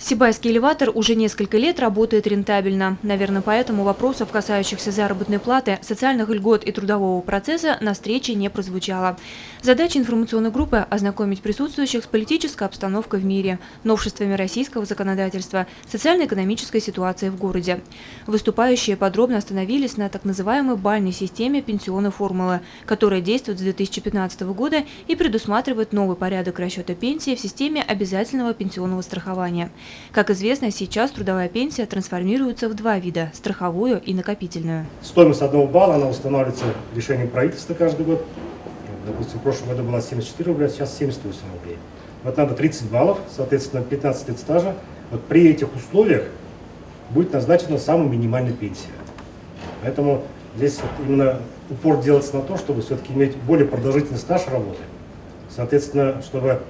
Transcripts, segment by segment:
Сибайский элеватор уже несколько лет работает рентабельно. Наверное, поэтому вопросов, касающихся заработной платы, социальных льгот и трудового процесса, на встрече не прозвучало. Задача информационной группы – ознакомить присутствующих с политической обстановкой в мире, новшествами российского законодательства, социально-экономической ситуацией в городе. Выступающие подробно остановились на так называемой бальной системе пенсионной формулы, которая действует с 2015 года и предусматривает новый порядок расчета пенсии в системе обязательного пенсионного страхования. Как известно, сейчас трудовая пенсия трансформируется в два вида – страховую и накопительную. Стоимость 1 балла она устанавливается решением правительства каждый год. Допустим, в прошлом году была 74 рубля, сейчас 78 рублей. Вот надо 30 баллов, соответственно, 15 лет стажа. Вот при этих условиях будет назначена самая минимальная пенсия. Поэтому здесь вот именно упор делается на то, чтобы все-таки иметь более продолжительный стаж работы. Соответственно, чтобы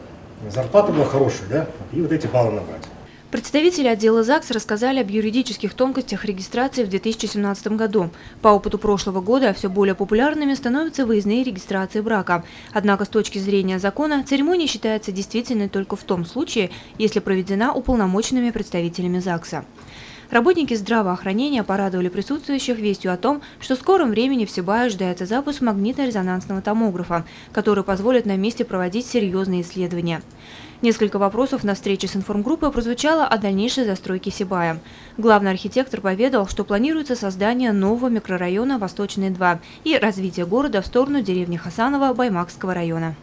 зарплата была хорошая, да, и вот эти баллы набрать. Представители отдела ЗАГС рассказали об юридических тонкостях регистрации в 2017 году. По опыту прошлого года все более популярными становятся выездные регистрации брака. Однако с точки зрения закона церемония считается действительной только в том случае, если проведена уполномоченными представителями ЗАГСа. Работники здравоохранения порадовали присутствующих вестью о том, что в скором времени в Сибае ожидается запуск магнитно-резонансного томографа, который позволит на месте проводить серьезные исследования. Несколько вопросов на встрече с информгруппой прозвучало о дальнейшей застройке Сибая. Главный архитектор поведал, что планируется создание нового микрорайона Восточный 2 и развитие города в сторону деревни Хасаново Баймакского района.